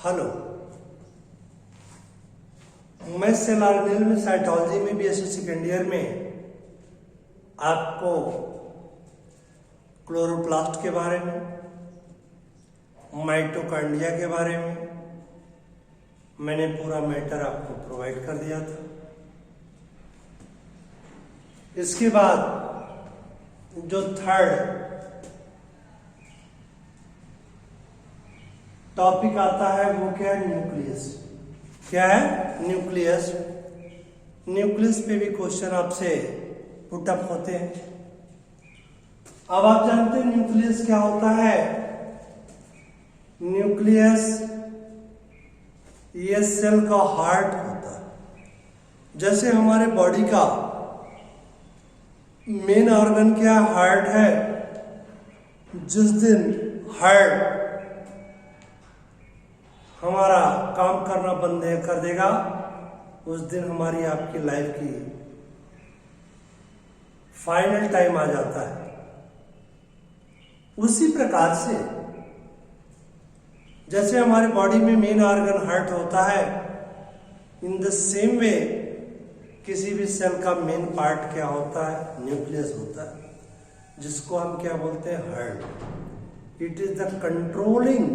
Hello, मैं cell organelle में cytology में बीएससी सेकेंड ईयर में आपको क्लोरोप्लास्ट के बारे में, माइटोकॉन्ड्रिया के बारे में मैंने पूरा मैटर आपको प्रोवाइड कर दिया था। इसके बाद जो थर्ड टॉपिक आता है वो क्या है? न्यूक्लियस। क्या है? न्यूक्लियस। न्यूक्लियस पे भी क्वेश्चन आपसे पुटअप होते हैं। अब आप जानते हैं न्यूक्लियस क्या होता है? न्यूक्लियस ये सेल का हार्ट होता है। जैसे हमारे बॉडी का मेन ऑर्गन क्या हार्ट है, जिस दिन हार्ट हमारा काम करना बंद कर देगा उस दिन हमारी आपकी लाइफ की फाइनल टाइम आ जाता है। उसी प्रकार से जैसे हमारे बॉडी में मेन ऑर्गन हार्ट होता है, इन द सेम वे किसी भी सेल का मेन पार्ट क्या होता है? न्यूक्लियस होता है, जिसको हम क्या बोलते हैं? Heart. It is the controlling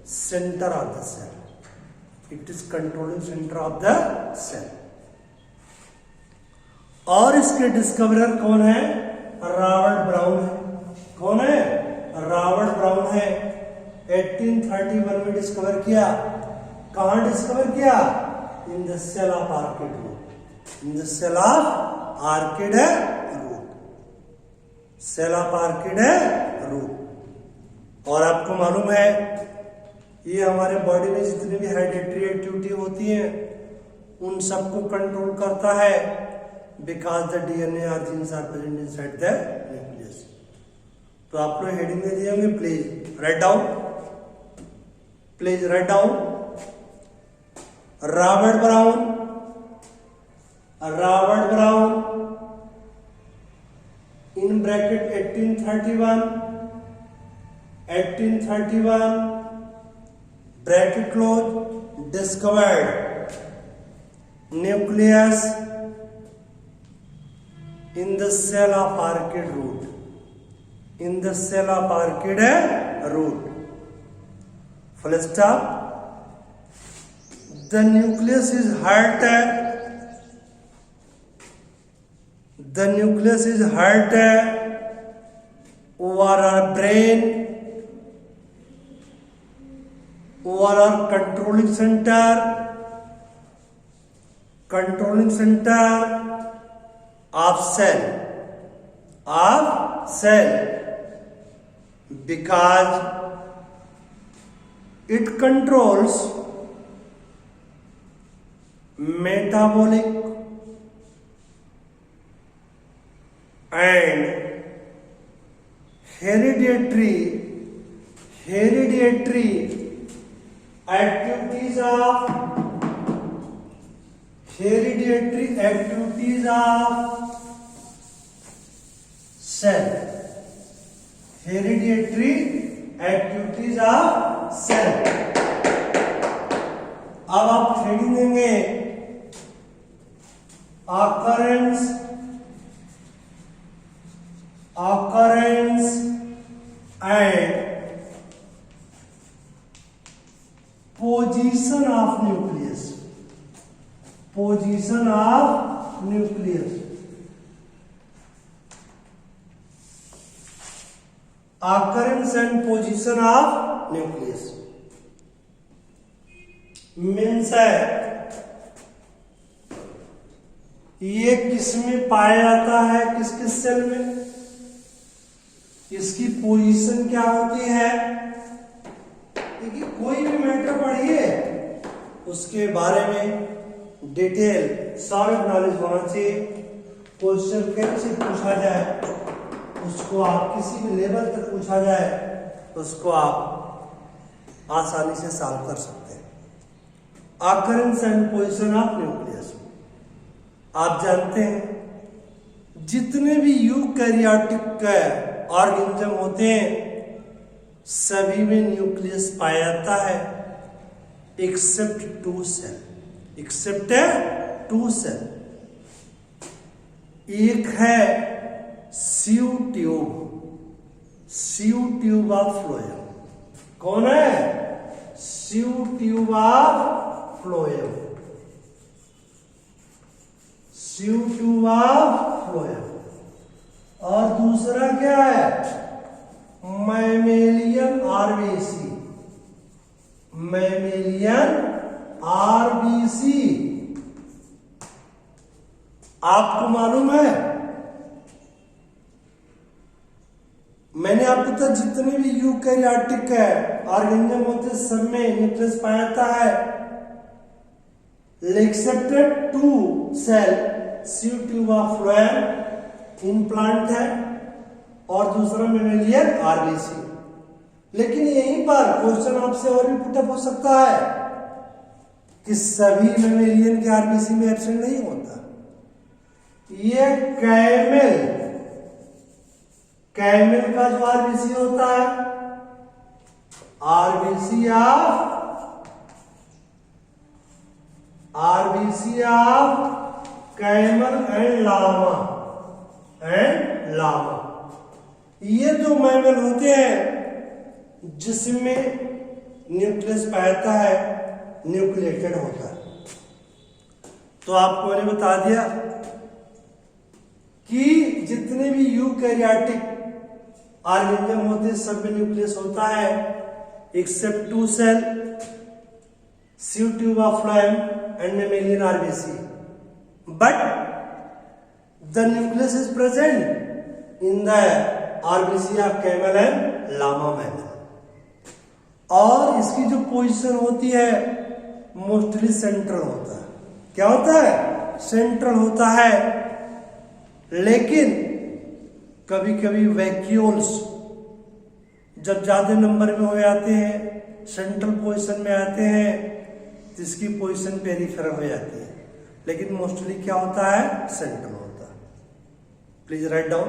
centre of the cell. It is controlling centre of the cell. और इसके डिस्कवरर कौन है? रॉबर्ट ब्राउन है। कौन है? रॉबर्ट ब्राउन है। 1831 में डिस्कवर किया। कहां डिस्कवर किया? In the cell of orchid root. In the cell of orchid root. Cell of orchid root. और आपको मालूम है ये हमारे बॉडी में जितनी भी हेरिडिटरी एक्टिविटी होती है उन सबको कंट्रोल करता है, बिकॉज द डीएनए और genes are present inside the nucleus. तो आप लोग हेडिंग में दिए होंगे, please write down. Please write down. Robert Brown. Robert Brown in bracket 1831 bracket close, discovered nucleus in the cell of archid root. In the cell of archid root. Full stop. The nucleus is heart. The nucleus is heart over our brain, over our controlling center of cell, because it controls metabolic and hereditary activities of cell. Hereditary activities of cell. अब आप heading देंगे occurrence and position of nucleus. Position of nucleus. Occurrence and position of nucleus means है ये किस में पाया जाता है? किस किस सेल में? इसकी पोजीशन क्या होती है? देखिए, कोई भी मैटर पढ़िए उसके बारे में डिटेल सॉलिड नॉलेज होना चाहिए। क्वेश्चन कैसे पूछा जाए, उसको आप किसी भी लेवल तक पूछा जाए उसको आप आसानी से सॉल्व कर सकते हैं। Occurrence and position of nucleus. आप जानते हैं जितने भी यूकैरियोटिक ऑर्गेनिज्म होते हैं सभी में न्यूक्लियस पाया जाता है। except two cell, except two cell. एक है सीव ट्यूब ऑफ फ्लोएम. कौन है? सीव tube of phloem, सीव tube of phloem. और दूसरा क्या है? Mammalian RBC, mammalian RBC. आपको मालूम है, मैंने आपको तो जितने भी यूकैरियोटिक है ऑर्गेनिज्म होते सब में न्यूक्लियस पाया जाता है, except two cell sieve tube of phloem in plant है और दूसरा मेमेलियन आरबीसी. लेकिन यहीं पर क्वेश्चन आपसे और भी पुटअप हो सकता है कि सभी मेमेलियन के आरबीसी में एब्सेंट नहीं होता. ये कैमल का जो आरबीसी होता है, RBC of camel and llama. ये जो मैमल होते हैं जिसमें न्यूक्लियस पाया है, न्यूक्लिएटेड होता है. तो आपको मैंने बता दिया कि जितने भी यूकैरियोटिक ऑर्गेनिज्म होते हैं सब में न्यूक्लियस होता है except two cell sieve tube of phloem and mammalian RBC. But the nucleus is present in the RBC of camel and llama mammal. और इसकी जो पोजीशन होती है मोस्टली सेंट्रल होता है. क्या होता है? सेंट्रल होता है. लेकिन कभी कभी वैक्यूल्स जब ज्यादा नंबर में हो जाते हैं, सेंट्रल पोजीशन में आते हैं, तो इसकी पोजीशन पेरिफेरल हो जाती है. लेकिन मोस्टली क्या होता है? सेंट्रल होता है. प्लीज राइट डाउन,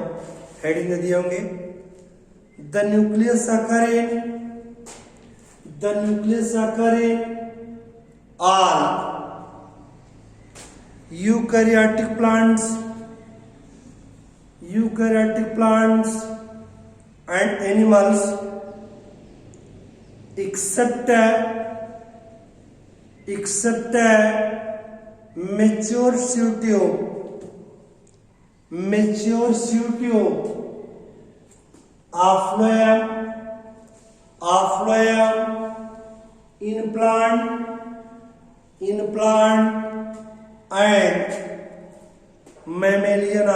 हेडिंग में दिए होंगे. The nucleus occur in all eukaryotic plants and animals except mature sieve tube of phloem in plant and mammalian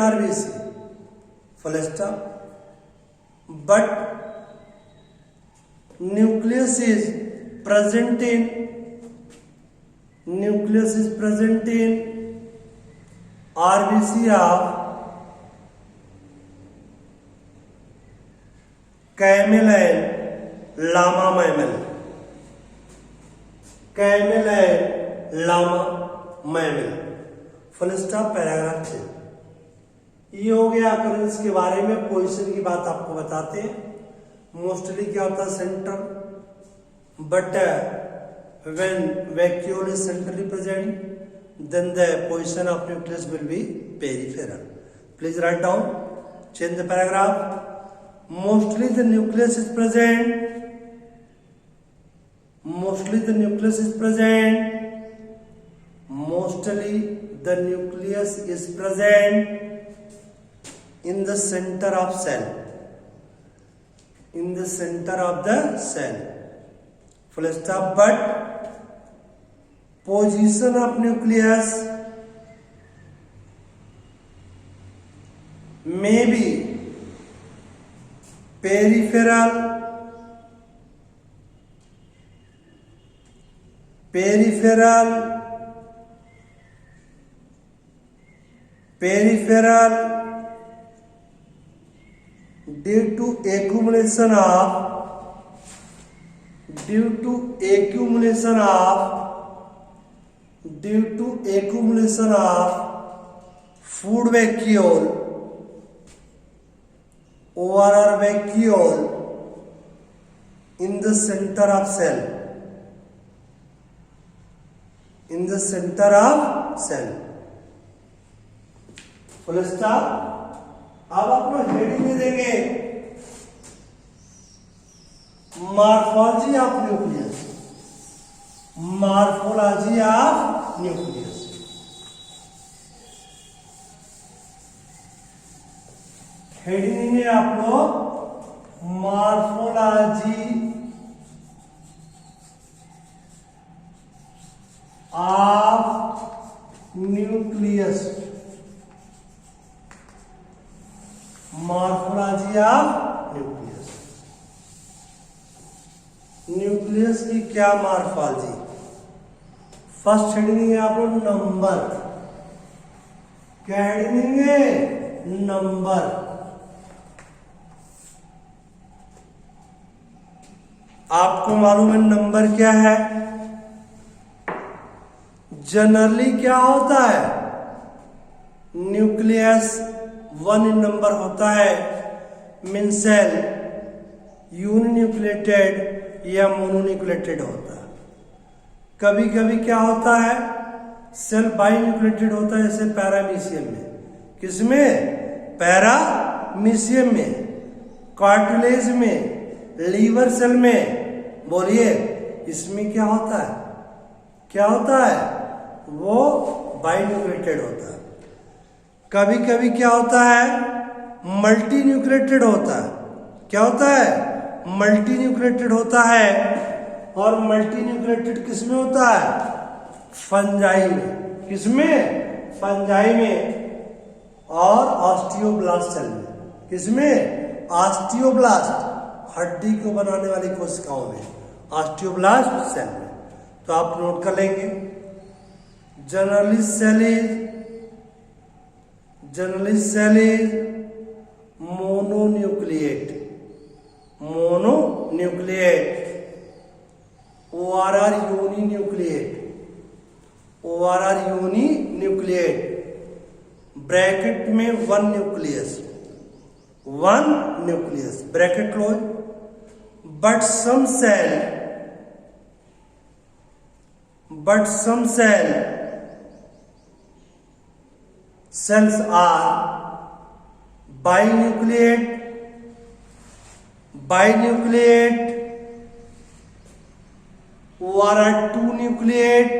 RBC full stop. But nucleus is present in RBC of camel and llama mammal. Camel and llama mammal full stop. Paragraph 6. ये हो गया occurrence के बारे में. Position की बात आपको बताते हैं. मोस्टली क्या होता है? Central. But when vacuole is centrally present then the position of nucleus will be peripheral. Please write down, change the paragraph. Mostly the nucleus is present in the center of cell, full stop. But position of nucleus may be peripheral, due to accumulation of food vacuole, ORR vacuole in the center of cell, in the center of cell, full stop. अब आप लोग heading में देंगे morphology of nucleus, morphology of nucleus. Heading में आप लोग morphology of nucleus, morphology of nucleus. Nucleus की क्या मॉर्फोलॉजी? फर्स्ट हेडिंग है आप लोग नंबर। क्या हेडिंग है? नंबर। आपको मालूम है नंबर क्या है? जनरली क्या होता है? न्यूक्लियस 1 इन नंबर होता है, मीन सेल यूनिन्यूक्लिएटेड या मोनोन्यूक्लिएटेड होता है। कभी कभी क्या होता है? सेल बाइन्यूक्लिएटेड होता है, जैसे पैरामीशियम में। किसमें? पैरामीशियम में, कार्टिलेज में, लीवर सेल में। बोलिए इसमें क्या होता है? क्या होता है? वो बाइन्यूक्लिएटेड होता है। कभी कभी क्या होता है? मल्टी न्यूक्लिएटेड होता है। क्या होता है? मल्टी न्यूक्लिएटेड होता है। और मल्टी न्यूक्लिएटेड किसमें होता है? फंजाई में। किसमें? फंजाई में। और ऑस्टियोब्लास्ट सेल में। किसमें? ऑस्टियोब्लास्ट, हड्डी को बनाने वाली कोशिकाओं में, ऑस्टियोब्लास्ट सेल में। तो आप नोट कर लेंगे generally cell is mononucleate, ORR uninucleate, bracket में one nucleus, bracket close. But some cells are binucleate, ORR two nucleate।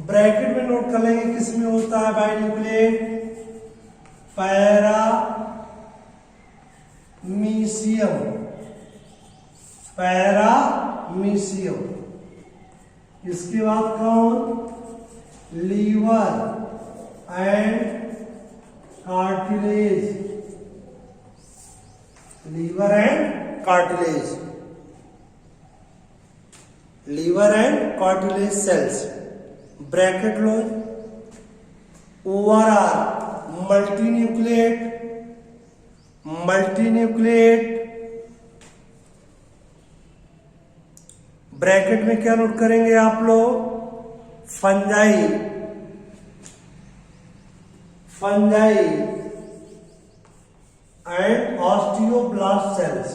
Bracket में नोट कर लेंगे किसमें होता है बाइन्यूक्लिएट? पैरामीशियम। इसके बाद कौन? Liver and cartilage, liver and cartilage cells, bracket लो। ORR मल्टीन्यूक्लिएट, ब्रैकेट में क्या नोट करेंगे आप लोग? Fungi and osteoblast cells.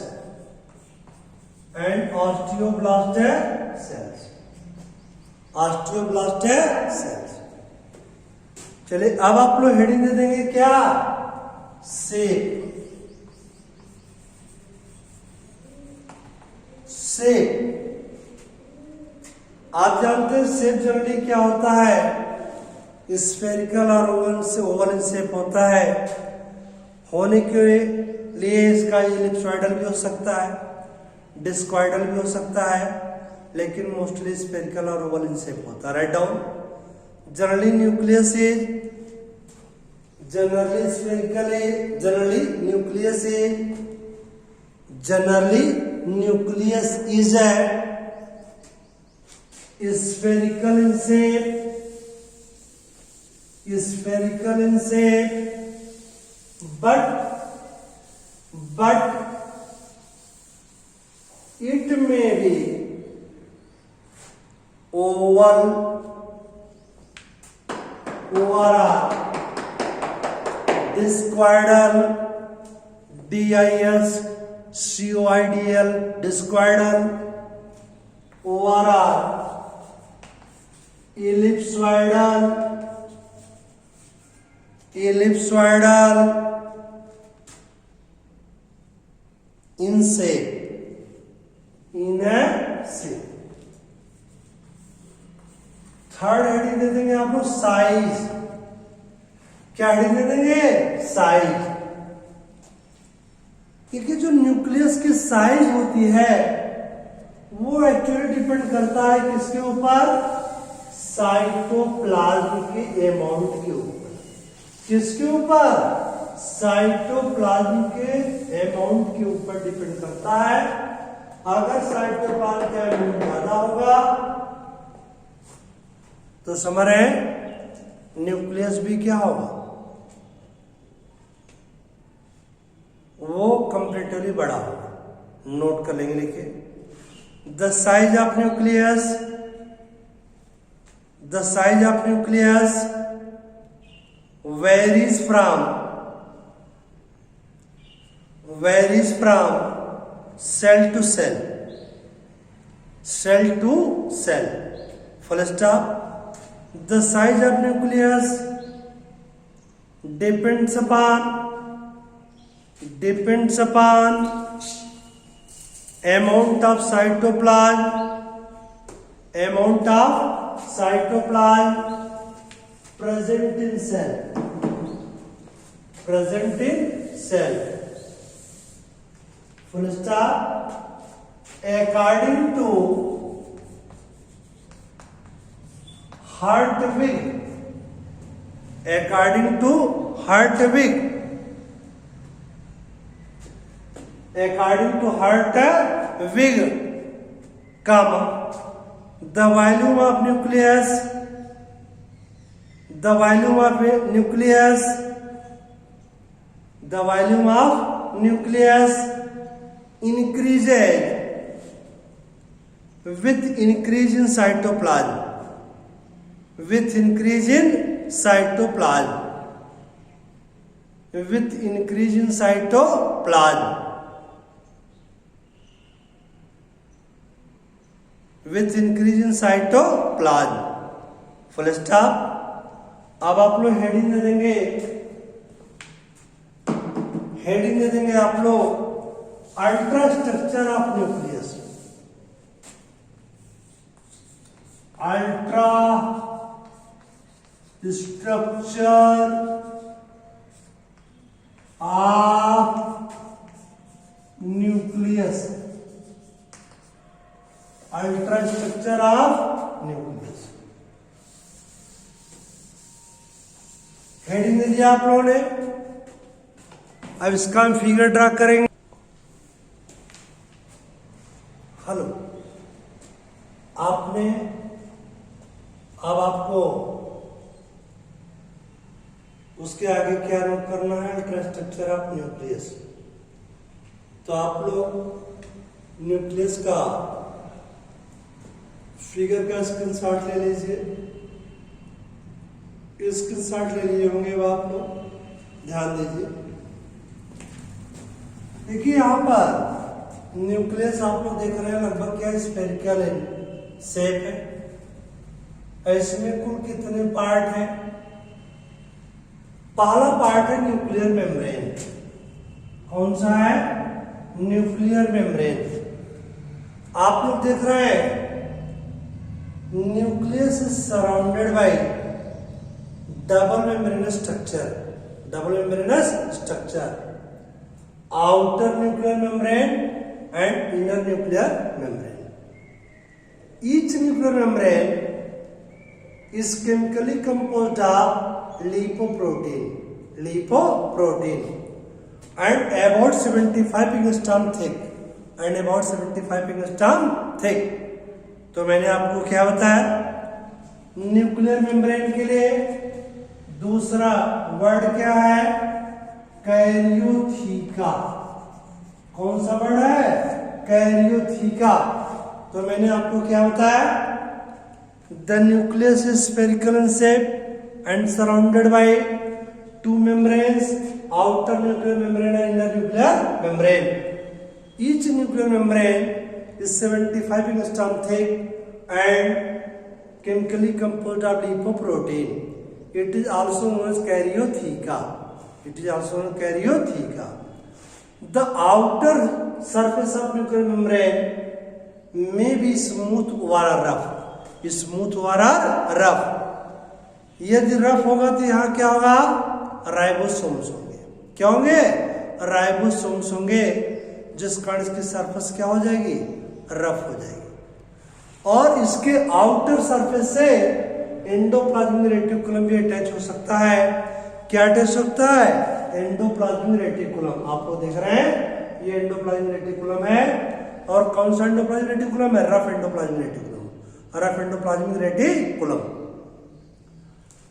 चलिए अब आप लोग हेडिंग दे देंगे क्या? शेप। आप जानते हैं शेप जनरली क्या होता है? स्फेरिकल और ओवल इन शेप होता है। होने के लिए इसका एलिप्सॉइडल भी हो सकता है, डिस्कॉइडल भी हो सकता है, लेकिन मोस्टली स्फेरिकल और ओवल इन शेप होता है। Right down. Generally nucleus is spherical in shape, but it may be oval, ORR discoidal, DISCOIDL, discoidal. ORR, ellipsoidal, ellipsoidal. In shape, in shape. Third heading दे देंगे आप लोग साइज. क्या हेडिंग दे देंगे? साइज. क्योंकि जो न्यूक्लियस की साइज होती है वो एक्चुअली डिपेंड करता है किसके ऊपर? साइटोप्लाज्म के अमाउंट के ऊपर. किसके ऊपर? साइटोप्लाज्म के अमाउंट के ऊपर डिपेंड करता है. अगर साइटोप्लाज्म का अमाउंट ज्यादा होगा तो समझ रहे हैं न्यूक्लियस भी क्या होगा? वो कंपेरेटिवली बड़ा होगा. नोट कर लेंगे, लिखिए. The size of nucleus, the size of nucleus varies from cell to cell, cell to cell, full stop. The size of nucleus depends upon amount of cytoplasm present in cell. Full stop. According to Hartwig, comma, the volume of nucleus increases with increase in cytoplasm. With increase in cytoplasm. Full stop. अब आप लोग heading दे देंगे आप लोग ultra structure of nucleus. Ultra structure of nucleus. Ultra structure of nucleus. Heading दे दिया आप लोगों ने. अब इसका हम फिगर ड्रा करेंगे. हेलो, आपने अब आपको उसके आगे क्या नोट करना है? Ultra structure of nucleus. तो आप लोग न्यूक्लियस का फिगर का स्क्रीनशॉट ले लीजिए. स्क्रीनशॉट ले लिए होंगे वो आप लोग. ध्यान दीजिए. देखिए यहां पर न्यूक्लियस आप लोग देख रहे हैं लगभग क्या स्फेरिकल शेप है. इसमें कुल कितने पार्ट हैं? पहला पार्ट है न्यूक्लियर मेम्ब्रेन. कौन सा है? Nuclear membrane. आप लोग देख रहे हैं nucleus is surrounded bye double membranous structure. Outer nuclear membrane and inner nuclear membrane. Each nuclear membrane is chemically composed of lipoprotein and about 75 angstrom thick. तो मैंने आपको क्या बताया? न्यूक्लियर मेम्ब्रेन के लिए दूसरा वर्ड क्या है? कैरियोथीका. कौन सा वर्ड है? कैरियोथीका. तो मैंने आपको क्या बताया? The nucleus is spherical in shape and surrounded by two membranes, outer nuclear membrane and inner nuclear membrane. Each nuclear membrane is 75 angstrom thick and chemically composed of lipoprotein. It is also known as karyotheca. It is also known as karyotheca. The outer surface of nuclear membrane may be smooth or rough. Smooth or rough. यदि rough होगा तो यहाँ क्या होगा, ribosomes होंगे. क्या होंगे, ribosomes होंगे, जिस कारण इसकी सरफेस क्या हो जाएगी, रफ हो जाएगी. और इसके आउटर सरफेस से एंडोप्लाज्मिक रेटिकुलम भी अटैच हो सकता है. क्या अटैच हो सकता है, एंडोप्लाज्मिक रेटिकुलम. आप लोग देख रहे हैं ये एंडोप्लाज्मिक रेटिकुलम है. और कौन सा एंडोप्लाज्मिक रेटिकुलम है, rough endoplasmic reticulum. Rough endoplasmic reticulum.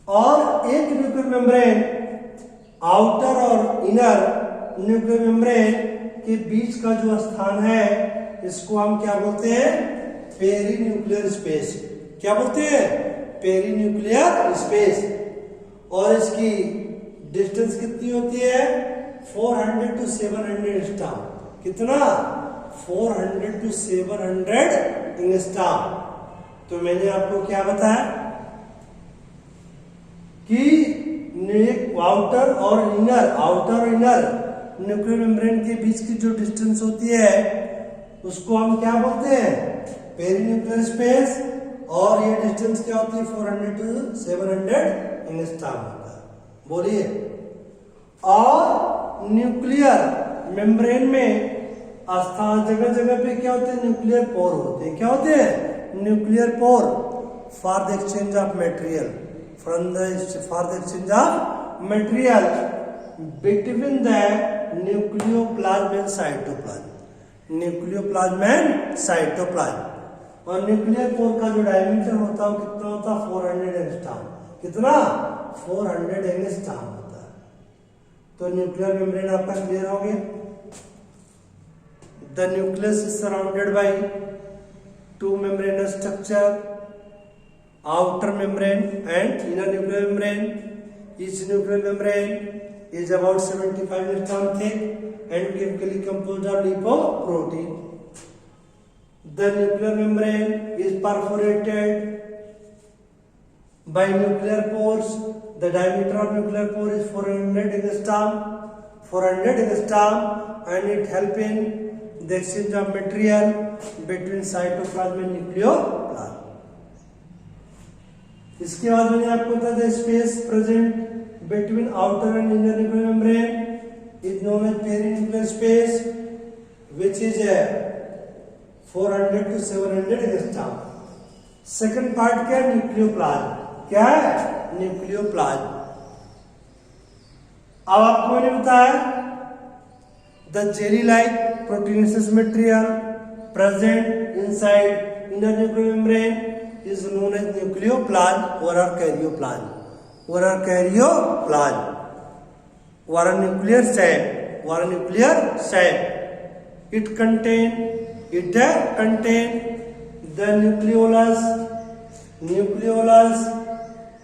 और एक न्यूक्लियर मेम्ब्रेन, आउटर और इनर न्यूक्लियर मेम्ब्रेन के बीच का जो स्थान है, इसको हम क्या बोलते हैं, पेरीन्यूक्लियर स्पेस. क्या बोलते हैं, पेरीन्यूक्लियर स्पेस. और इसकी डिस्टेंस कितनी होती है, 400 to 700 एंगस्ट्रॉम. कितना, 400 to 700 एंगस्ट्रॉम. तो मैंने आपको क्या बताया कि आउटर और इनर न्यूक्लियर मेम्ब्रेन के बीच की जो डिस्टेंस होती है उसको हम क्या बोलते हैं, पेरीन्यूक्लियर स्पेस. और ये डिस्टेंस क्या होती है, 400 to 700 एंगस्ट्रॉम होता है. बोलिए. और न्यूक्लियर मेम्ब्रेन में स्थान जगह जगह पे क्या होते हैं, न्यूक्लियर पोर होते हैं. क्या होते हैं, nuclear pore. For the exchange of material, for the exchange of material between the nucleoplasm and cytoplasm. Nucleoplasm and cytoplasm. और न्यूक्लियर पोर का जो डायमीटर होता है कितना होता है, 400 एंगस्ट्रॉम. कितना, 400 एंगस्ट्रॉम होता है. तो न्यूक्लियर मेम्ब्रेन आपका क्लियर हो गया. The nucleus is surrounded by two membranous structure, outer membrane and inner nuclear membrane. Each nuclear membrane is about 75 angstrom thick and chemically composed of lipoprotein. The nuclear membrane is perforated by nuclear pores. The diameter of nuclear pore is 400 angstrom. 400 angstrom, and it help in the exchange of material between cytoplasm and nucleoplasm. इसके बाद मैंने आपको बताया the space present between outer and inner nuclear membrane is known as perinuclear space which is 400 to 700 angstrom. Second part क्या है, nucleoplasm. क्या है, nucleoplasm. अब आपको मैंने बताया the jelly like proteinaceous material present inside inner nuclear membrane is known as nucleoplasm or karyoplasm. Or karyoplasm. Or a nuclear shape. Or a nuclear shape. It contain the nucleolus,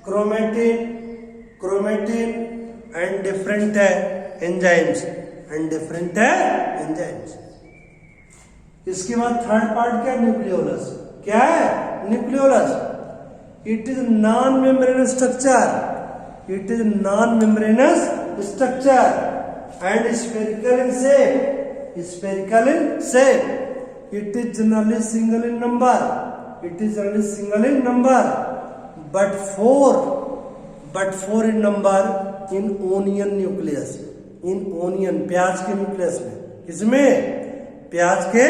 chromatin, and different enzymes. इसके बाद third part क्या, nucleolus. क्या है, nucleolus. It is non membranous structure. It is non membranous structure and spherical in shape. Spherical in shape. It is generally single in number. It is generally single in number but four in number in onion nucleus. In onion, प्याज के nucleus में. किसमें, प्याज के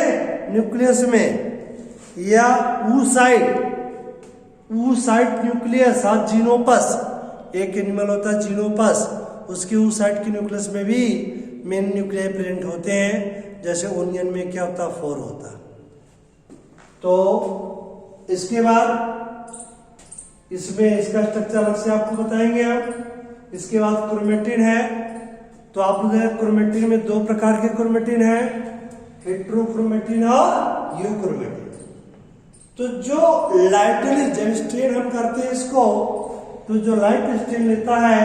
nucleus में. या oocyte nucleus. हाँ, Xenopus. एक एनिमल होता है जीनोपस, उसके oocyte के न्यूक्लियस में भी मेन न्यूक्लियाई प्रेजेंट होते हैं. जैसे ओनियन में क्या होता है, 4 होता. तो इसके बाद इसमें इसका स्ट्रक्चर अलग से आपको बताएंगे हम. इसके बाद क्रोमेटिन है. तो आप लोग क्रोमेटिन में 2 प्रकार के क्रोमेटिन है, हेट्रोक्रोमेटिन और यूक्रोमेटिन. तो जो लाइटली जब स्ट्रेन हम करते हैं इसको, तो जो लाइट स्ट्रेन लेता है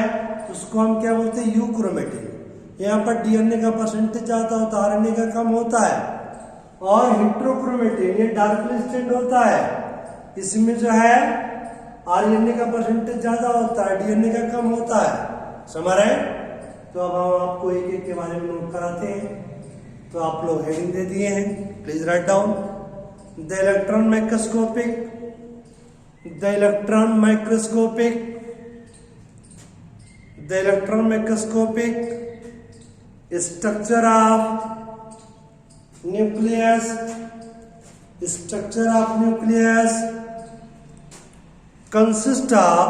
तो उसको हम क्या बोलते हैं, यूक्रोमेटिन। यहाँ पर डीएनए का परसेंटेज ज्यादा होता है, आरएनए का कम होता है। और हेट्रोक्रोमेटिन ये डार्कली स्टेंड होता है, इसमें जो है आरएनए का परसेंटेज ज्यादा होता है, डीएनए का कम होता है। समझ रहे हैं? तो अब हम आपको एक एक के बारे में नोट कराते हैं। तो आप लोग हेडिंग दे दिए हैं, please write down. The electron microscopic, the electron microscopic, the electron microscopic structure of nucleus, structure of nucleus consist of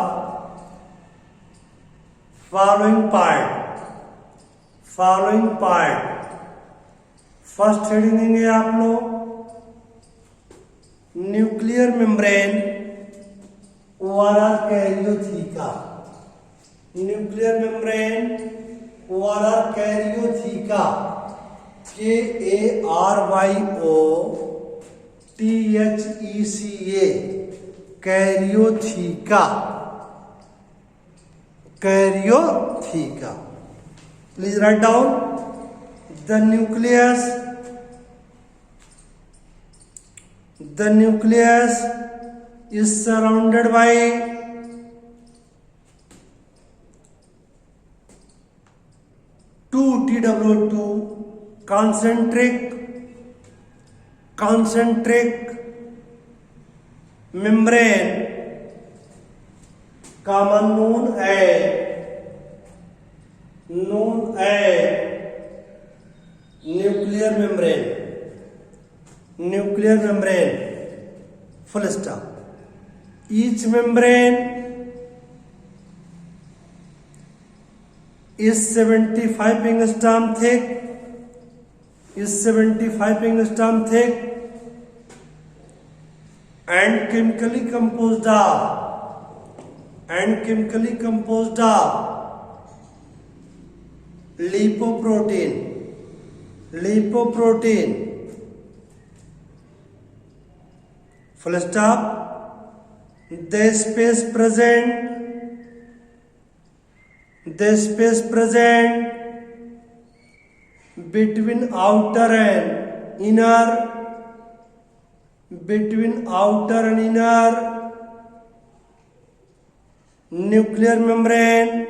following part, following part। First heading देंगे आप लोग, nuclear membrane or karyotheca, nuclear membrane or karyotheca, KARYOTHECA, karyotheca, karyotheca. Please write down. The nucleus is surrounded by TW2 concentric membrane, common known as nuclear membrane, nuclear membrane, full stop। Each membrane is 75 angstrom thick, is 75 angstrom thick and chemically composed of lipoprotein, full stop। The space present between outer and inner nuclear membrane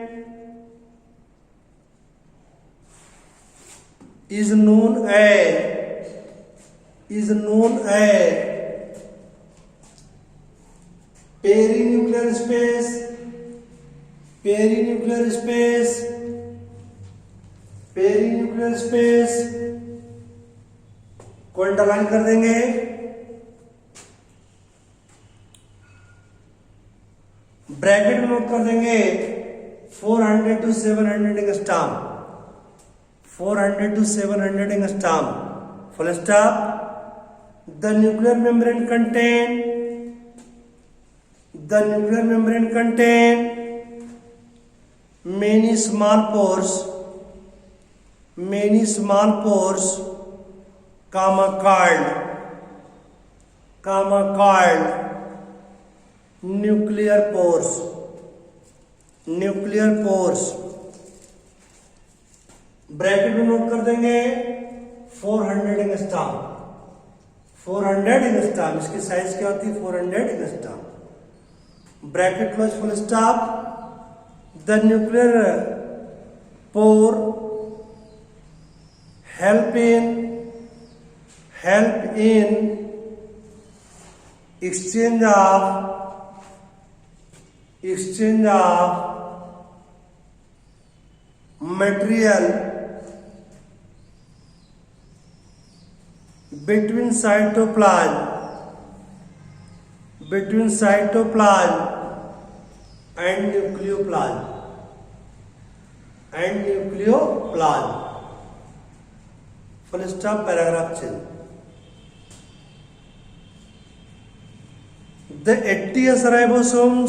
is known as perinuclear space, को underline कर देंगे। Bracket में note कर देंगे 400 to 700 angstrom, 400 to 700 angstrom, full stop. The nuclear membrane contain many small pores, comma called nuclear pores। Bracket में note कर देंगे 400 angstrom, 400 angstrom, इसकी साइज क्या होती है 400 angstrom. Bracket close, full stop. The nuclear pore help in exchange of material between cytoplasm and nucleoplasm, full stop, paragraph change। The 80s ribosomes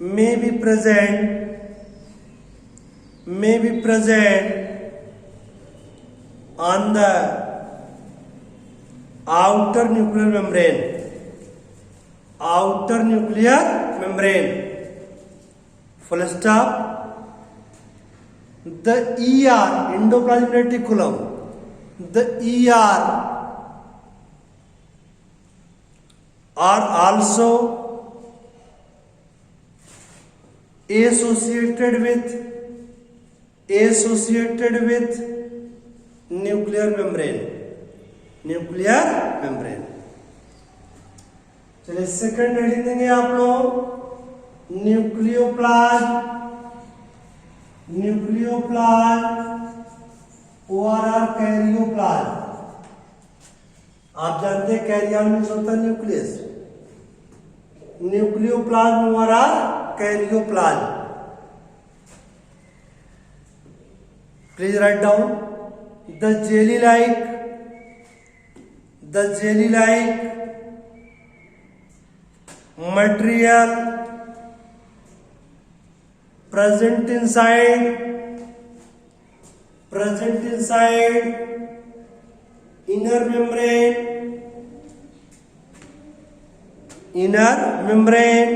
may be present on the outer nuclear membrane, outer nuclear membrane, full stop. The ER, endoplasmic reticulum, the ER are also associated with nuclear membrane, चलिए second heading देंगे आप लोग, nucleoplasm ORR karyoplasm. आप जानते हैं career means होता है nucleus, nucleoplasm ORR karyoplasm. Please write down the jelly like material present inside inner membrane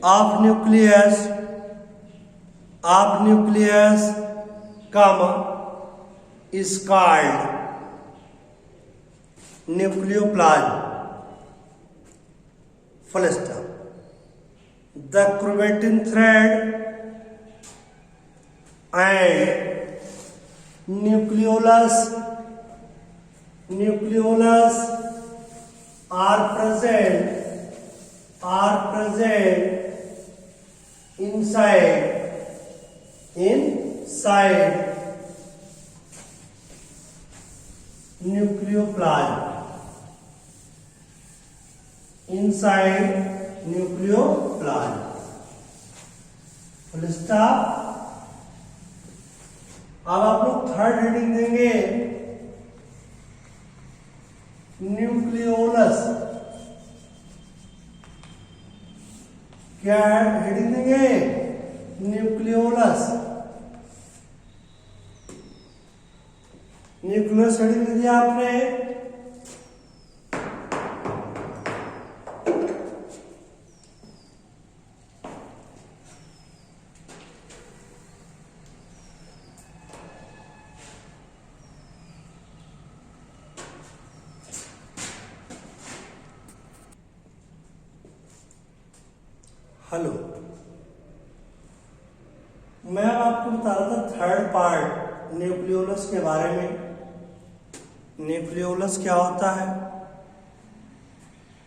of nucleus, comma, is called nucleoplasm, full stop. The chromatin thread and nucleolus are present inside nucleoplasm, full stop. अब आप लोग third heading देंगे, nucleolus. क्या heading देंगे? Nucleolus heading दे दिया आपने। Hello, मैं आपको बता रहा था थर्ड पार्ट न्यूक्लियोलस के बारे में। न्यूक्लियोलस क्या होता है,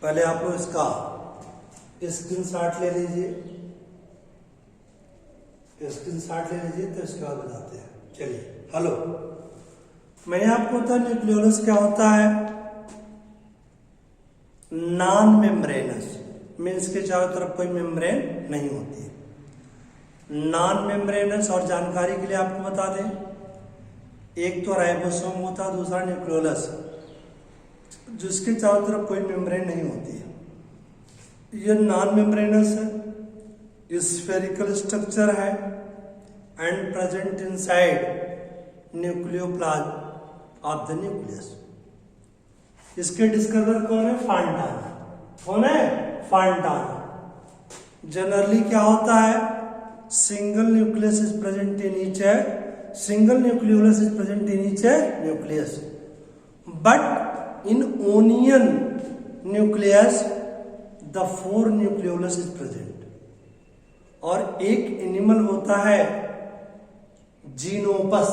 पहले आप लोग इसका स्क्रीनशॉट ले लीजिए, तो इसके बाद बताते हैं। चलिए, हेलो, मैंने आपको बताया न्यूक्लियोलस क्या होता है। नॉन मेम्ब्रेनस मीन्स के चारों तरफ कोई मेम्ब्रेन नहीं होती है। नॉन मेम्ब्रेनस, और जानकारी के लिए आपको बता दें, एक तो राइबोसोम होता है, दूसरा न्यूक्लियोलस, जिसके चारों तरफ कोई मेम्ब्रेन नहीं होती है। ये नॉन मेम्ब्रेनस है, स्फेरिकल स्ट्रक्चर है and present inside nucleoplasm of the nucleus. इसके डिस्कवर कौन है? फांटाना। कौन है? फांटाना। जनरली क्या होता है, single nucleus is present in each single nucleolus is present in each nucleus, but in onion nucleus the 4 nucleolus is present. और एक एनिमल होता है जीनोपस।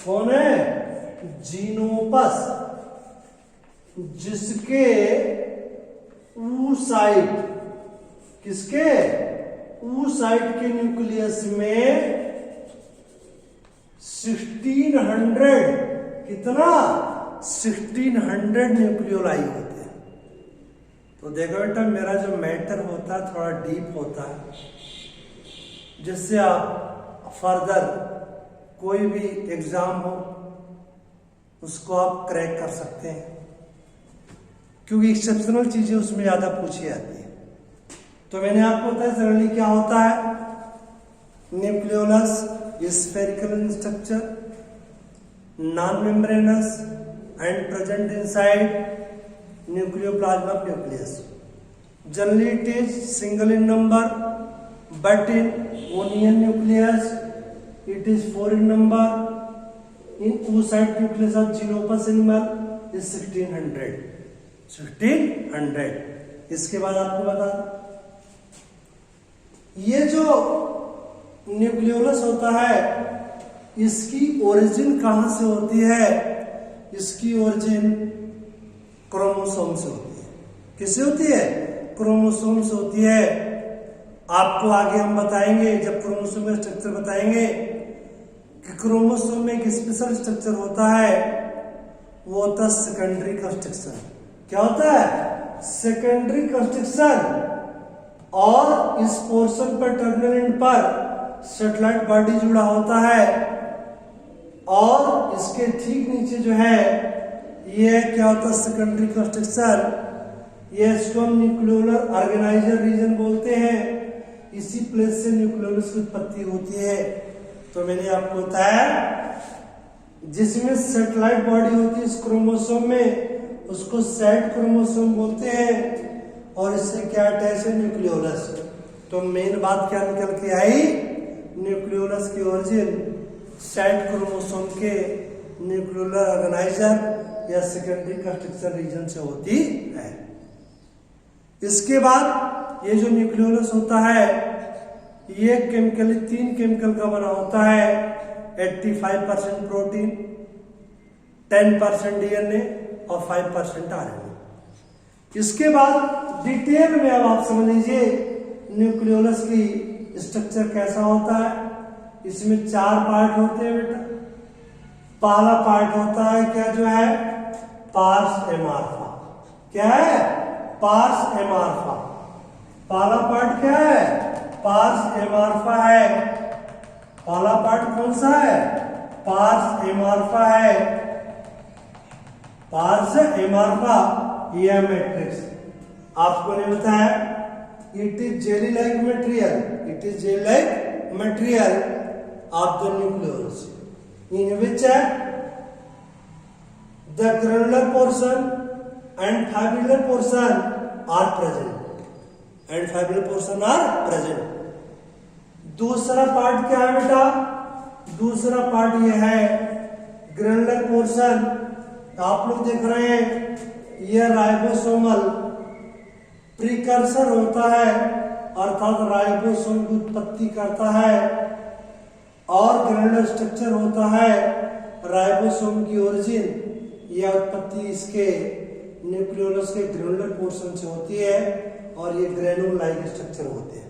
कौन है? जीनोपस, जिसके साइड, किसके? साइड के न्यूक्लियस में 1600, कितना? 1600 न्यूक्लियोलाई होते हैं। तो देखो बेटा, मेरा जो मैटर होता है थोड़ा डीप होता है, जिससे आप फर्दर कोई भी एग्जाम हो उसको आप क्रैक कर सकते हैं, क्योंकि एक्सेप्शनल चीजें उसमें ज्यादा पूछी जाती है। तो मैंने आपको बताया जनरली क्या होता है, nucleolus spherical in structure, non membranes and present inside nucleoplasm of nucleus. Generally it is single in number, but in onion nucleus it is 4 in number. In oocyte nucleus of Xenopus animal is 1600. इसके बाद आपको बता ये जो nucleolus होता है इसकी origin कहां से होती है? इसकी ओरिजिन क्रोमोसोम से होती है। किससे होती है? क्रोमोसोम से होती है। आपको आगे हम बताएंगे जब क्रोमोसोम का स्ट्रक्चर बताएंगे कि क्रोमोसोम में एक स्पेशल स्ट्रक्चर होता है, वो होता है सेकेंडरी कंस्ट्रक्शन। क्या होता है? Secondary constriction. और इस पोर्शन पर टर्मिनल एंड पर सैटेलाइट बॉडी जुड़ा होता है और इसके ठीक नीचे जो है ये क्या होता है? Secondary constriction. ये इसको हम न्यूक्लियोलर ऑर्गेनाइजर रीजन बोलते हैं। इसी प्लेस से न्यूक्लियोलस की उत्पत्ति होती है। तो मैंने आपको बताया जिसमें सैटेलाइट बॉडी होती है इस क्रोमोसोम में, उसको सेट क्रोमोसोम बोलते हैं और इससे क्या अटैच है? न्यूक्लियोलस। तो मेन बात क्या निकल के आई? न्यूक्लियोलस की ओरिजिन सेट क्रोमोसोम के न्यूक्लियोलर ऑर्गेनाइजर या सेकेंडरी कंस्ट्रक्शन रीजन से होती है। इसके बाद ये जो न्यूक्लियोलस होता है ये केमिकली 3 केमिकल का बना होता है। 85% प्रोटीन, 10% डीएनए और 5% आरएनए। इसके बाद डिटेल में अब आप समझ लीजिए न्यूक्लियोलस की स्ट्रक्चर कैसा होता है। इसमें 4 पार्ट होते हैं बेटा। पहला पार्ट होता है क्या जो है? पार्स एमार्फा। क्या है? पार्स एमार्फा। पहला पार्ट क्या है? पार्स एमार्फा है। पहला पार्ट कौन सा है? पार्स एमार्फा है। पार्स एमार्फा ये मैट्रिक्स आपको नहीं बताया। It is jelly like material. It is jelly like material of the nucleolus in which the granular portion and fibrillary portion are present. दूसरा पार्ट क्या है बेटा? दूसरा पार्ट ये है ग्रेनुलर पोर्शन। आप लोग देख रहे हैं ये राइबोसोमल प्रीकर्सर होता है अर्थात राइबोसोम की उत्पत्ति करता है और ग्रेनुलर स्ट्रक्चर होता है राइबोसोम की ओरिजिन या उत्पत्ति इसके न्यूक्लियोलस के ग्रेनुलर पोर्शन से होती है और ये ग्रेनुल लाइक स्ट्रक्चर होते हैं।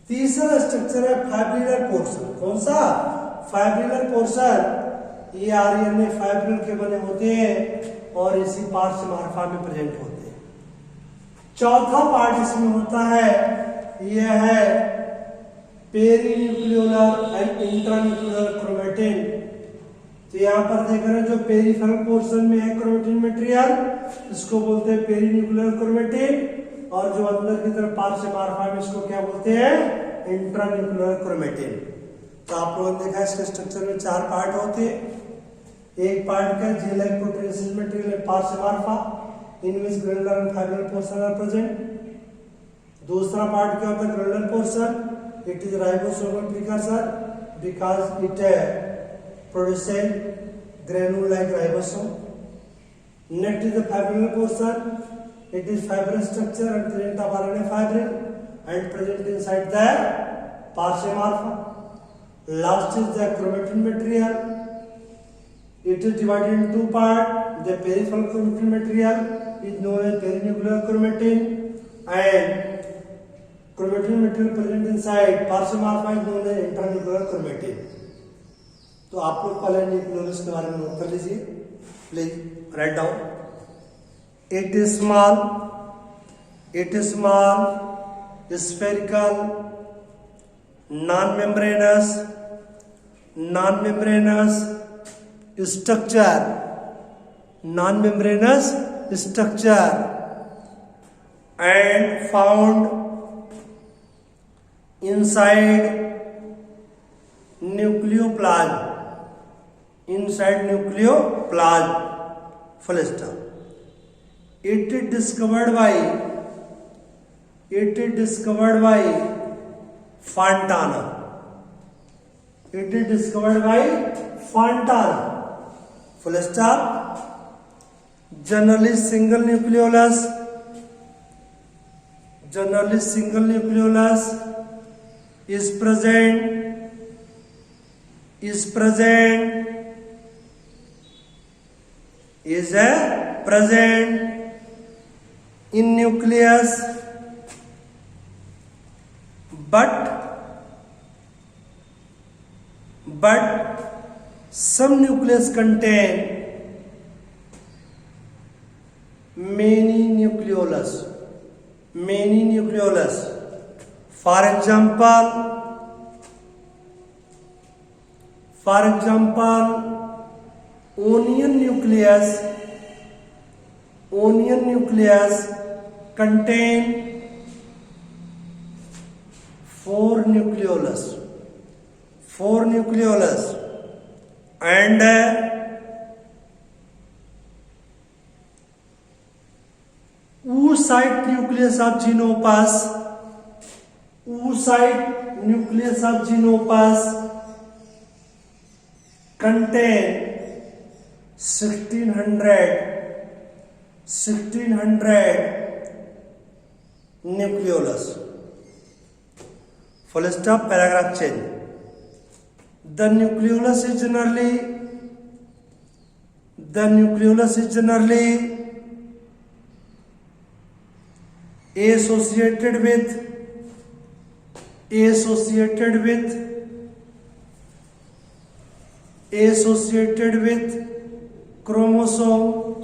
तीसरा स्ट्रक्चर है फाइब्रिलर पोर्शन। कौन सा? Fibrillar portion. ये आरएनए फाइब्रिल के बने होते हैं और इसी पार्स एमार्फा में प्रेजेंट होते हैं। चौथा पार्ट इसमें होता है यह है पेरीन्यूक्लियोलर एंड इंट्रान्यूक्लियोलर क्रोमेटिन। तो यहाँ पर देख रहे हैं जो पेरिफेरल पोर्शन में है क्रोमेटिन मटेरियल इसको बोलते हैं पेरीन्यूक्लियर क्रोमेटिन और जो अंदर की तरफ पार्स एमार्फा में इसको क्या बोलते हैं? Intranuclear chromatin. तो आप लोगों ने देखा इसके स्ट्रक्चर में 4 पार्ट होते हैं। एक पार्ट का जेल लाइक प्रोटीनेसिस मटेरियल है pars amorpha in which granular and fibrillar portion are present. दूसरा पार्ट क्या होता है? Granular portion. It is ribosomal precursor because it produces granule like ribosome. Next is the fibrillary portion. It is fibrous structure and present of RNA fibril and present inside the pars emarpha. Last is the chromatin material. It is divided in 2 parts. The peripheral chromatin material is known as perinuclear chromatin and chromatin material present inside pars emarpha is known as intranuclear chromatin. तो आप लोग पहले nucleolus के बारे में note कर लीजिए please write down. It is small spherical non membranes structure and found inside nucleoplasm. Full stop. It is discovered by It is discovered by Fontana. It is discovered by Fontana. Full stop. Generally single nucleolus. Generally single nucleolus is present in nucleus, but some nucleus contain many nucleolus. For example, onion nucleus contain 4 nucleolus, and oocyte nucleus of Xenopus contain 1600 nucleolus. Full stop. Paragraph change. The nucleolus is generally associated with chromosome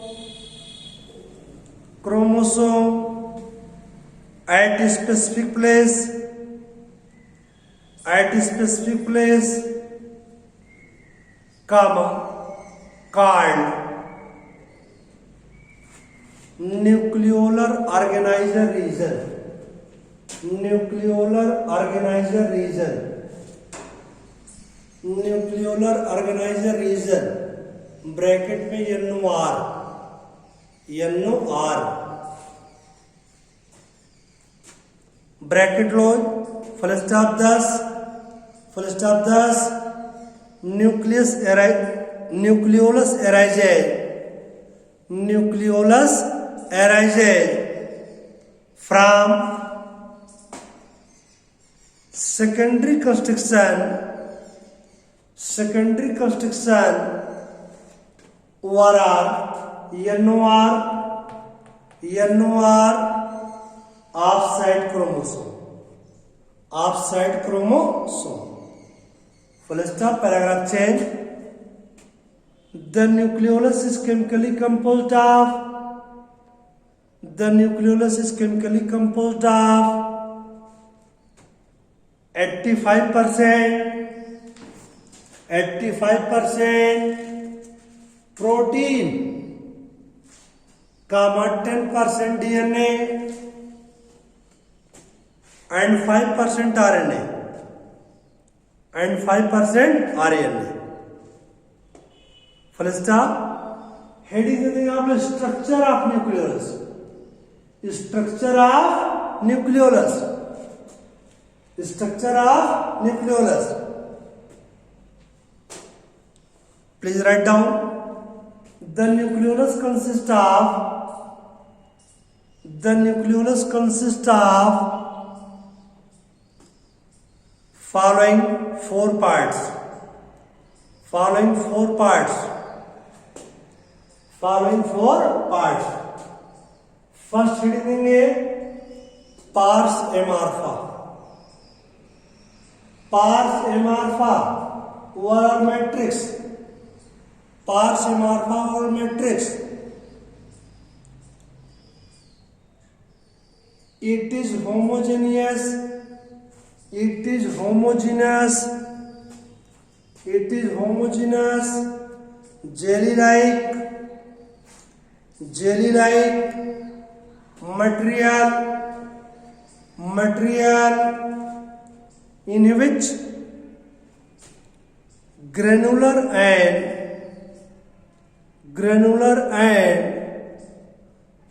at a specific place called nucleolar organizer region. Nucleolar organizer region bracket में NOR bracket लो. Full stop 10 nucleolus arises from secondary construction ORR NOR off-site chromosome. Full stop. Paragraph change. The nucleolus is chemically composed of 85% protein, 10% DNA and 5% RNA. Full stop. Heading दे देंगे आप लोग structure of nucleolus. Please write down. The nucleolus consists of following four parts. First heading है pars amorpha. Overall matrix. It is homogeneous. Jelly-like material in which granular and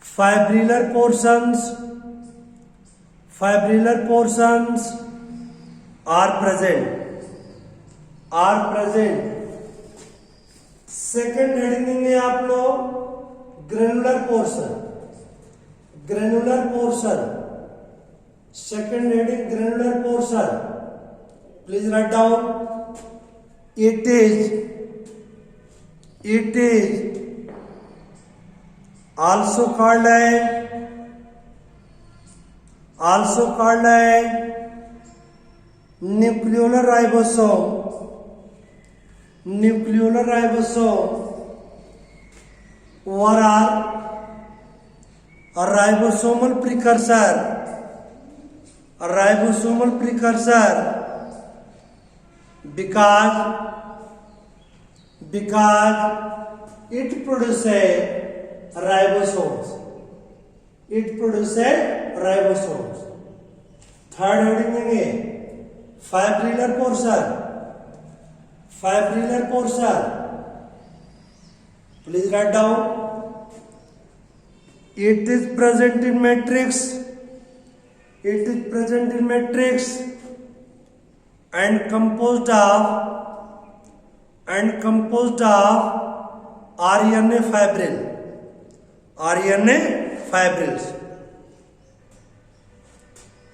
fibrillar portions fibrillar portions are present. Second heading देंगे आप लोग granular portion. Second heading granular portion. Please write down. It is also called a nucleolar ribosome. What are a ribosomal precursor because it produces ribosomes. Third heading देंगे fibrillar portion. Please write down. It is present in matrix and composed of RNA fibrils.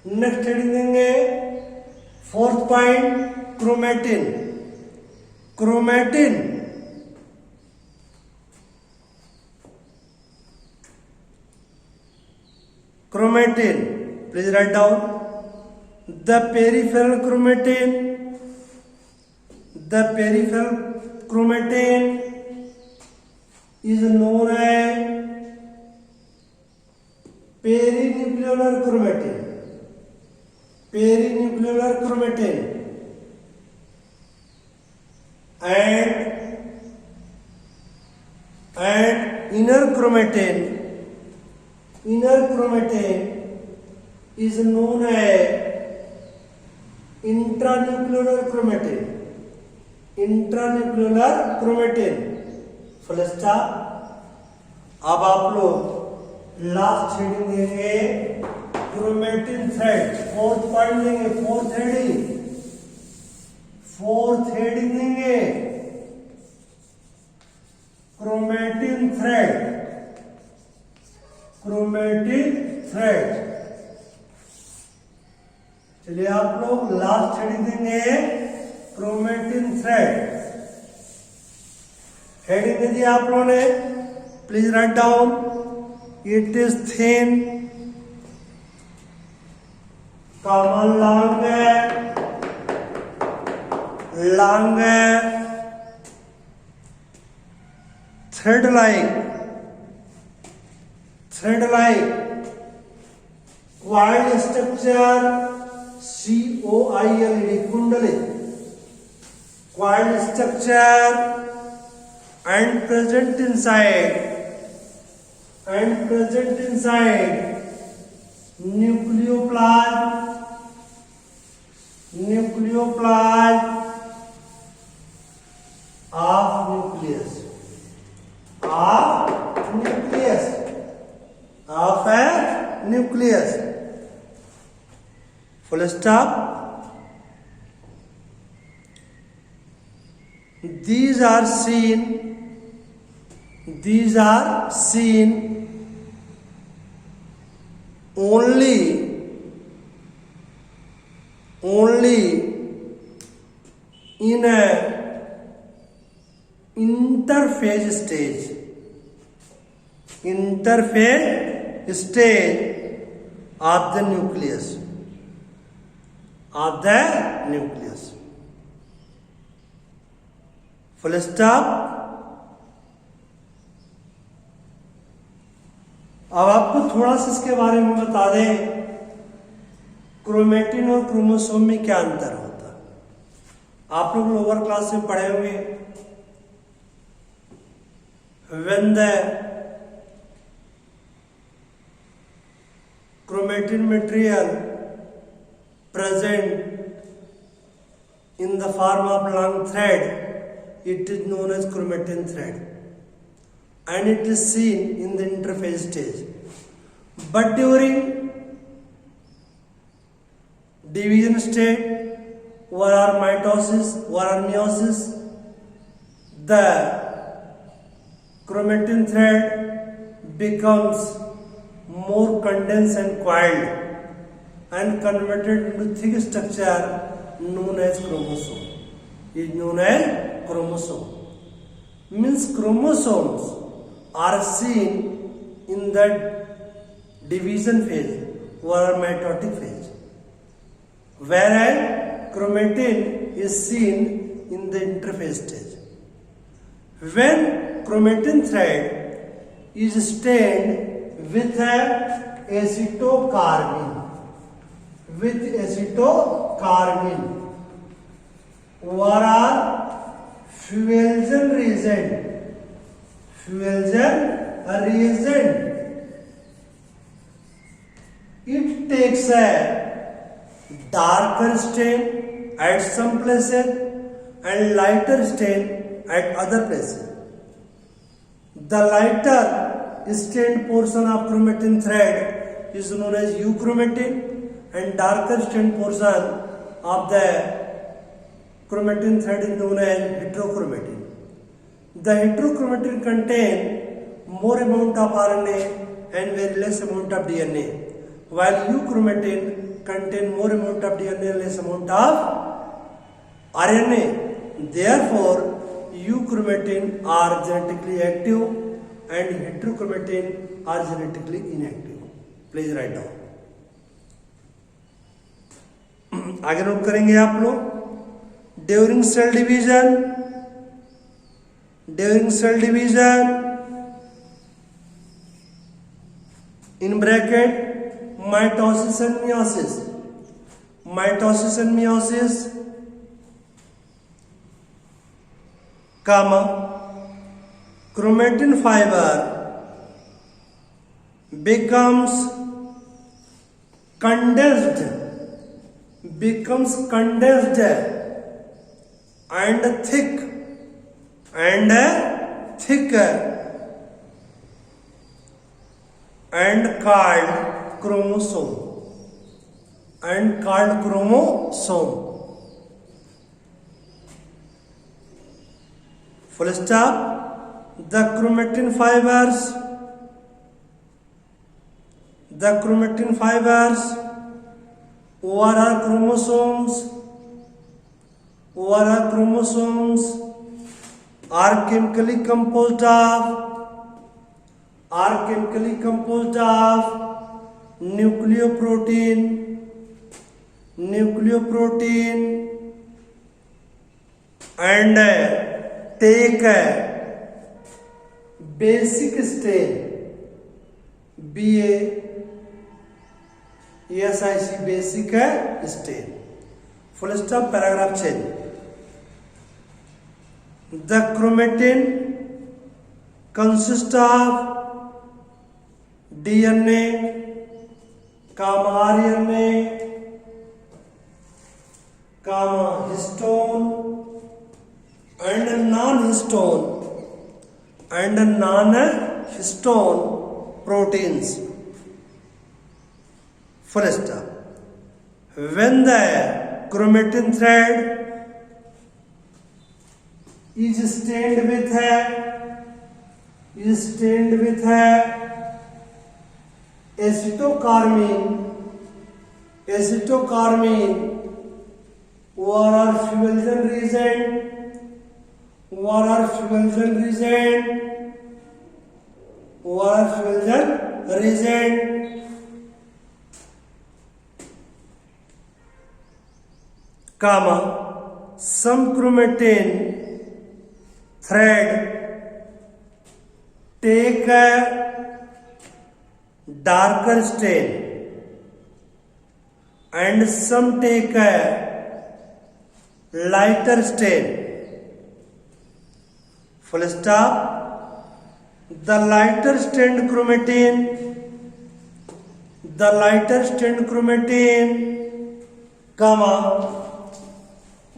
Next heading देंगे fourth point chromatin. Please write down. The peripheral chromatin is known as perinuclear chromatin and inner chromatin is known as intranuclear chromatin. Full stop. अब आप लोग last heading देंगे chromatin thread. Fourth point देंगे. Fourth heading देंगे chromatin thread. चलिए आप लोग last heading देंगे क्रोमेटिन थ्रेड. हेडिंग दे दिया आप लोगों ने. Please write down. It is thin, common long thread like coiled structure COILED कुंडली. coiled structure and present inside nucleoplasm of nucleus. Full stop. These are seen only in a interphase stage of the nucleus. Full stop. अब आपको थोड़ा सा इसके बारे में बता दें क्रोमेटिन और क्रोमोसोम में क्या अंतर होता है. आप लोग लोअर क्लास में पढ़े होंगे. When the chromatin material present in the form of long thread, it is known as chromatin thread, and it is seen in the interphase stage. But during division state, what are mitosis, what are meiosis. The chromatin thread becomes more condensed and coiled and converted into thick structure known as chromosome. Is known as chromosome. Means chromosomes are seen in the division phase or mitotic phase, whereas chromatin is seen in the interphase stage. When chromatin thread is stained with acetocarbene, what are fusion reagent, it takes a darker stain at some places and lighter stain at other places. The lighter stained portion of chromatin thread is known as euchromatin, and darker stained portion of the chromatin thread is known as heterochromatin. The heterochromatin contain more amount of RNA and very less amount of DNA, while euchromatin contain more amount of DNA and less amount of RNA. Therefore, euchromatin are genetically active and heterochromatin are genetically inactive. Please write down. आगे note करेंगे आप लोग. During cell division, in bracket, mitosis and meiosis, comma, chromatin fiber becomes condensed and thicker and called chromosome. Full stop. The chromatin fibers what are chromosomes are chemically composed of nucleoprotein and take a basic stain, basic stain. Full stop. Paragraph change. The chromatin consists of DNA, RNA, histone and non-histone proteins. Full stop. When the chromatin thread is stained with acetocarmine, what are fusion reagent, comma, some chromatin thread take a darker stain and some take a lighter stain. Full stop. The lighter stained chromatin, comma,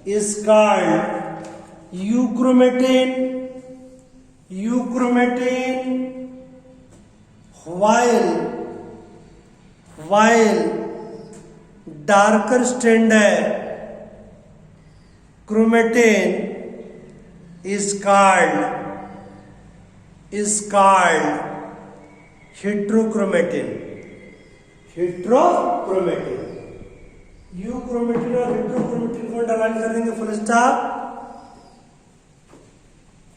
is called euchromatin, while darker strand है chromatin is called heterochromatin. Euchromatin और heterochromatin को underline कर देंगे, full stop.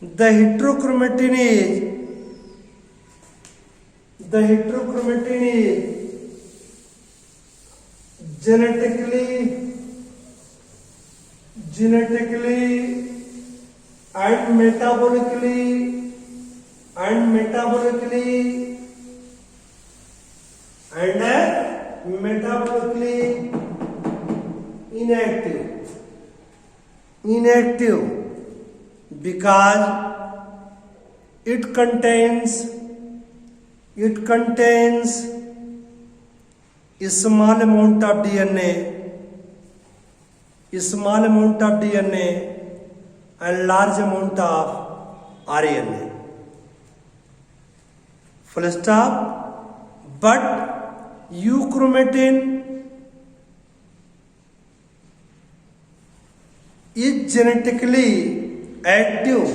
The heterochromatin is genetically and metabolically inactive because it contains a small amount of DNA and large amount of RNA. Full stop. But euchromatin is genetically active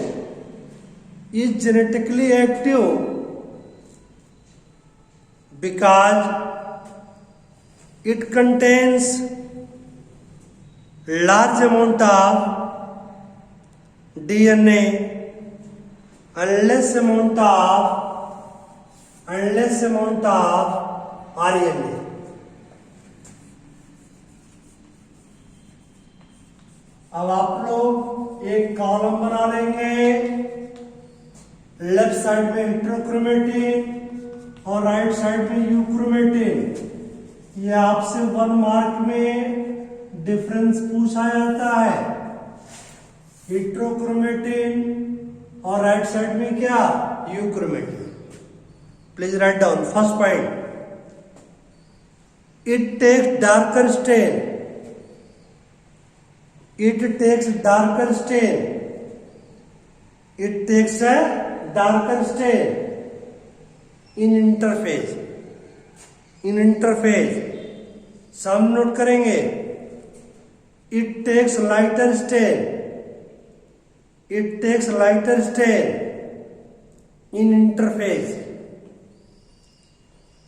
because it contains large amount of DNA and less amount of RNA. अब आप लोग एक column बना लेंगे, left side में heterochromatin और right side में euchromatin. ये आपसे 1 मार्क में डिफरेंस पूछा जाता है। हेट्रोक्रोमेटिन और राइट साइड में क्या, euchromatin. Please write down. First point, it takes darker stain in interphase. सब नोट करेंगे। It takes lighter stain in interphase.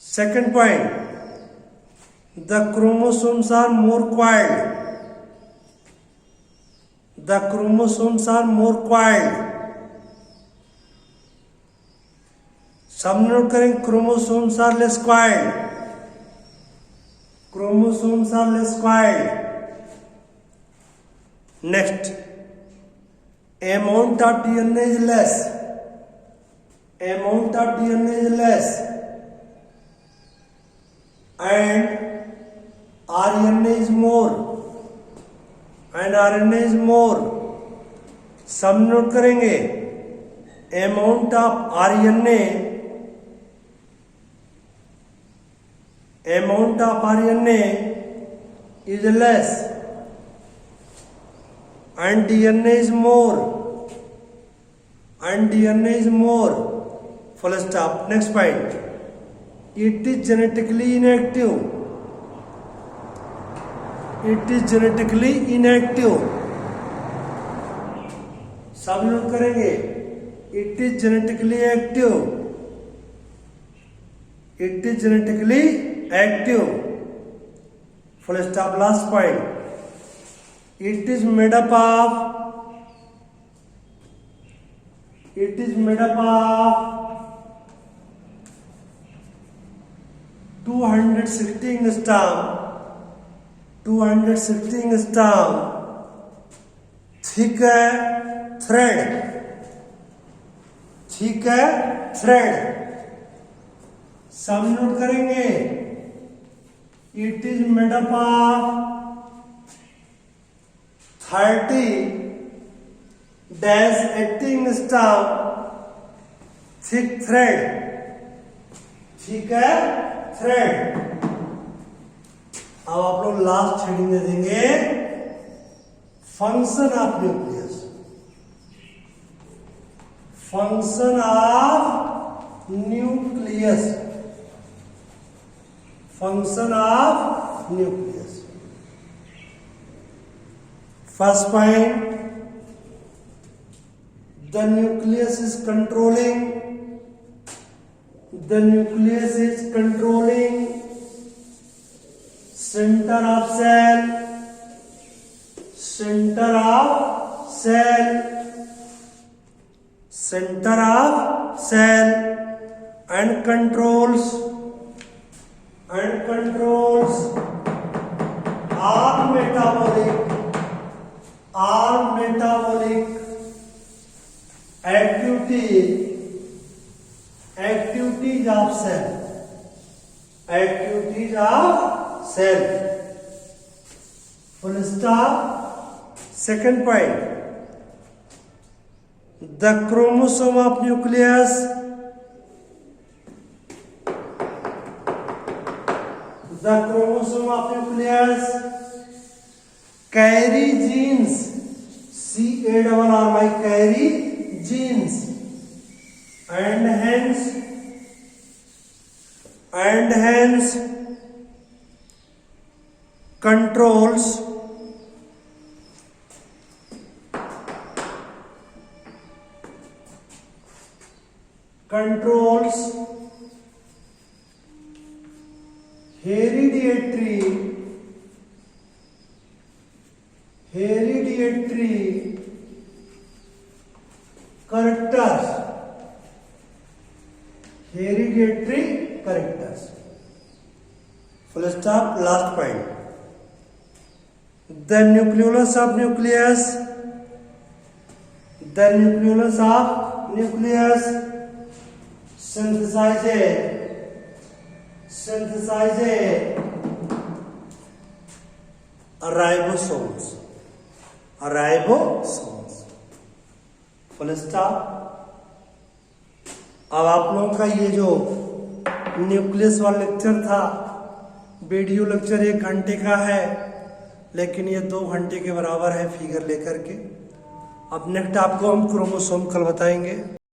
Second point, the chromosomes are more coiled. सब नोट करेंगे, chromosomes are less coiled. Next, amount of DNA is less and RNA is more सब note करेंगे। amount of RNA is less and DNA is more full stop. Next point, it is genetically inactive सब note करेंगे। it is genetically active full stop. Last point, it is made up of 216 stem thick thread सब note करेंगे। it is made up of 30-18 stem thick thread। अब आप लोग last heading में देंगे function of nucleus. Function of nucleus. First point, the nucleus is controlling center of cell and controls all metabolic activities of cell. Full stop. Second point, the chromosome of nucleus carry genes, CARRY, carry genes, and hence controls hereditary characters. Full stop. Last point, the nucleus of nucleus synthesizes ribosomes. Full stop. अब आप लोगों का ये जो nucleus वाला lecture था, video lecture 1 घंटे का है, लेकिन ये 2 घंटे के बराबर है फिगर लेकर के. अब नेक्स्ट आपको हम क्रोमोसोम कल बताएंगे.